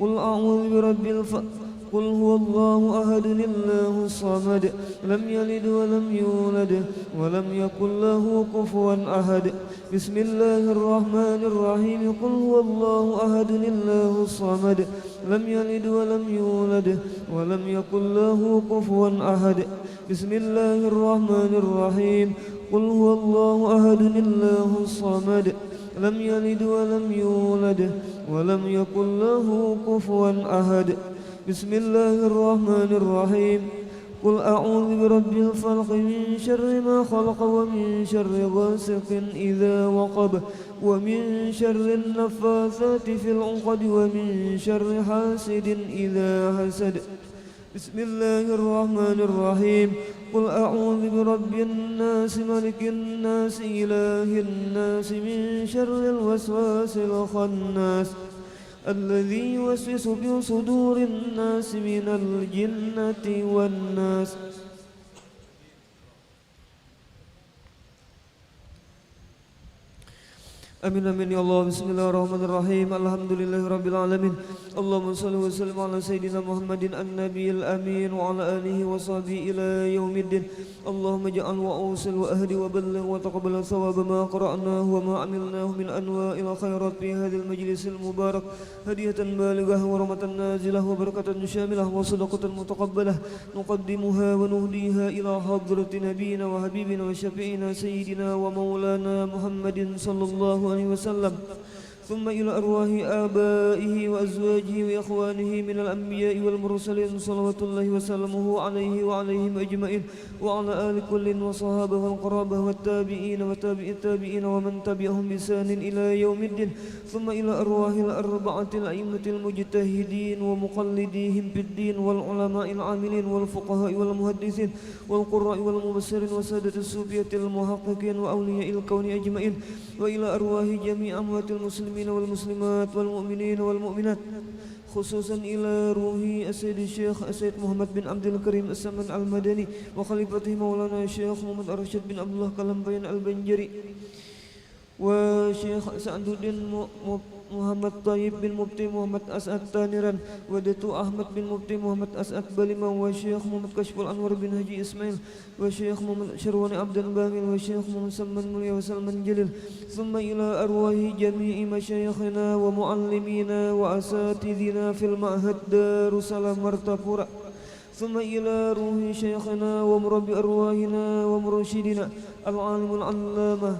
قل أعوذ برب الفلق قل هو الله أحد الله الصمد لم يلد ولم يولد ولم يكن له كفوا أحد بسم الله الرحمن الرحيم قل هو الله أحد الله الصمد لم يلد ولم يولد ولم يكن له كفوا أحد بسم الله الرحمن الرحيم قل هو الله أحد الله الصمد لم يلد ولم يولد ولم يكن له كفوا أحد بسم الله الرحمن الرحيم قل أعوذ برب الفلق من شر ما خلق ومن شر غاسق إذا وقب ومن شر النفاثات في العقد ومن شر حاسد إذا حسد بسم الله الرحمن الرحيم قل أعوذ برب الناس ملك الناس إله الناس من شر الوسواس الخناس الذي يوسوس في صدور الناس من الجنة والناس آمين آمين يا الله. بسم الله الرحمن الرحيم الحمد لله رب العالمين اللهم صل وسلم على سيدنا محمد النبي الأمين وعلى آله وصحبه إلى يوم الدين. اللهم اجعل وأوصل وأهدي وبلغ وتقبل ثواب ما قرأناه وما عملناه من أنواع الخيرات في هذا المجلس المبارك هدية بالغة ورحمة نازلة وبركة شاملة وصدقة متقبلة نقدمها ونهديها إلى حضرة نبينا وحبيبنا وشفيعنا سيدنا ومولانا محمد صلى الله عليه وسلم ثم إلى أرواح آبائه وأزواجه وإخوانه من الأنبياء والمرسلين صلوات الله وسلامه عليه وعليهم أجمعين وعلى آل كل وصحابه والقرابة والتابعين وتابع التابعين ومن تبعهم بإحسان إلى يوم الدين ثم إلى أرواح الأربعة الأئمة المجتهدين ومقلديهم في الدين والعلماء العاملين والفقهاء والمحدثين والقراء والمبصرين وسادة الصوفية المحققين وأولياء الكون أجمعين وإلى أرواح جميع أموات المسلمين والمسلمات والمؤمنين والمؤمنات خصوصا إلى روح السيد الشيخ السيد محمد بن عبد الكريم السمن المدني وخليفته مولانا الشيخ محمد الرشيد بن عبد الله كلمبين البنجري وشيخ سعد الدين محمد طيب بن مفتي محمد أسعد تانيران ودتو أحمد بن مفتي محمد أسعد بلما وشيخ محمد كشف الأنور بن هجي إسماعيل وشيخ محمد شرواني عبد الباغي وشيخ محمد سلمان مليا وسلمان جليل ثم إلى أرواح جميع مشايخنا ومعلمينا وأساتذنا في المعهد دار السلام مرتفورة ثم إلى روح شيخنا ومربي أرواحنا ومرشدنا العالم العلامة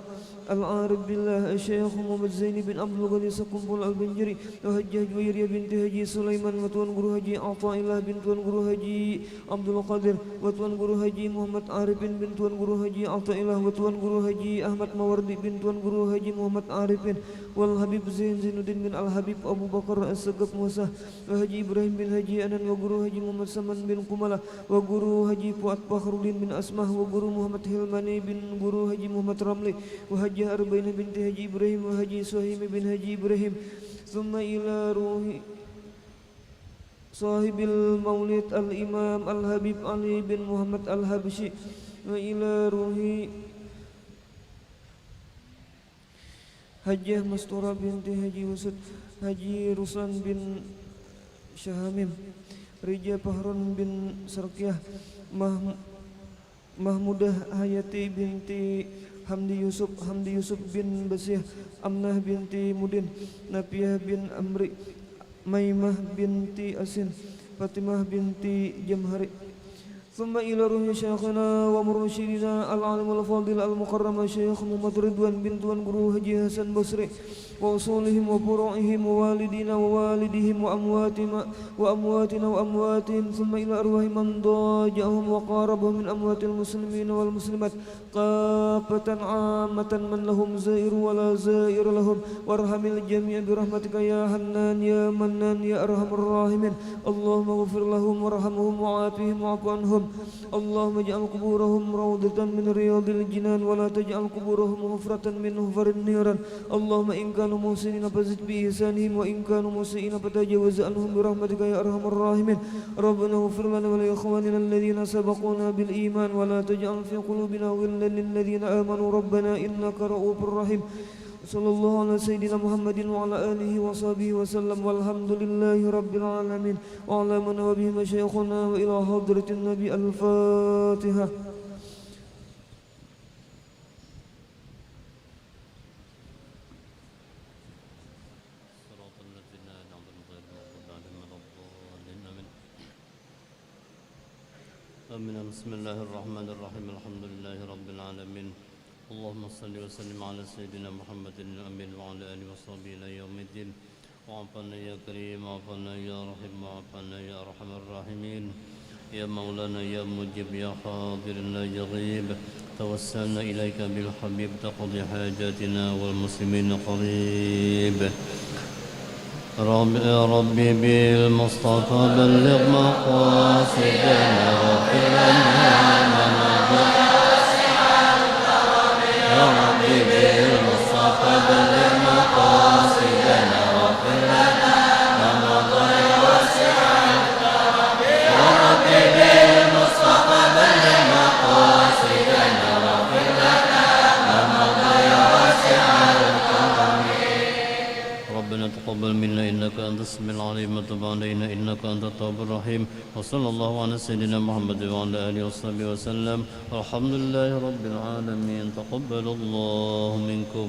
العارف بالله الشيخ محمد زين بن عبد الغني سقنبل البنجري وهجاج ويريا بنت هجي سليمان وتوان غرو هجي عطاء الله بن توان غرو هجي عبد القادر وتوان غرو هجي محمد عارف بن توان غرو هجي عطاء الله وتوان غرو هجي أحمد مواردي بن توان غرو هجي محمد عارف والحبيب زين الدين بن الحبيب أبو بكر السقف موسى وهجي إبراهيم بن هجي أنن وغرو هجي محمد سمن بن كمالة وغرو هجي فؤاد فخر الدين بن أسماء وغرو محمد هلماني بن غرو هجي محمد رملي وهجي أربعين بنت هجي إبراهيم وهجي سهيم بن هجي إبراهيم ثم إلى روح صاحب المولد الإمام الحبيب علي بن محمد الحبشي وإلى روح Hajjah Mastura binti Haji Wusud Haji Ruslan bin Syahamim Rija Pahrun bin Sarkiyah Mahmudah Hayati binti Hamdi Yusuf bin Basih Amnah binti Mudin Napiah bin Amri Maimah binti Asin Fatimah binti Jamhari ثم إلى روح شيخنا ومرشدنا العالم الفاضل المكرم الشيخ محمد رضوان بن توان غرو هجي حسن بصري وأصولهم وفروعهم ووالدينا ووالدهم وأمواتنا وأمواتهم ثم إلى أرواح من ضاجعهم وقاربهم من أموات المسلمين والمسلمات كافة عامة من لهم زائر ولا زائر لهم وارحم الجميع برحمتك يا حنان يا منان يا أرحم الراحمين اللهم اغفر لهم وارحمهم وعافهم واعف عنهم اللهم اجعل قبورهم روضة من رياض الجنان ولا تجعل قبورهم حفرة من حفر النيران اللهم إن كانوا محسنين فزد بإحسانهم وإن كانوا مسيئين فتجاوز عنهم برحمتك يا أرحم الراحمين ربنا اغفر لنا ولإخواننا الذين سبقونا بالإيمان ولا تجعل في قلوبنا غلا للذين آمنوا ربنا إنك رؤوف رحيم صلى الله على سيدنا محمد وعلى آله وصحبه وسلم والحمد لله رب العالمين وعلى من وبه مشايخنا وإلى حضرة النبي الفاتحة. آمين. بسم الله الرحمن الرحيم. الحمد لله رب العالمين. اللهم صل وسلم على سيدنا محمد الأمين وعلى آله وصحبه إلى يوم الدين. وعفنا يا كريم، وعفنا يا رحيم، وعفنا يا أرحم الراحمين. يا مولانا يا مجيب يا حاضر لا يغيب، توسلنا إليك بالحبيب تقضي حاجاتنا والمسلمين قريب. يا ربي بالمصطفى بلغ مقاصدنا واغفر لنا ما مضى. يا ربي بالمصطفى بلغ مقاصدنا واغفر لنا ما مضى يا واسع الكرم. يا ربي بالمصطفى بلغ مقاصدنا واغفر لنا ما مضى يا واسع الكرم. ربنا تقبل منا إنك أنت السميع العليم وتب علينا إنك أنت التواب الرحيم. وصلى الله على سيدنا محمد وعلى آله وصحبه وسلم والحمد لله رب العالمين. تقبل الله منكم.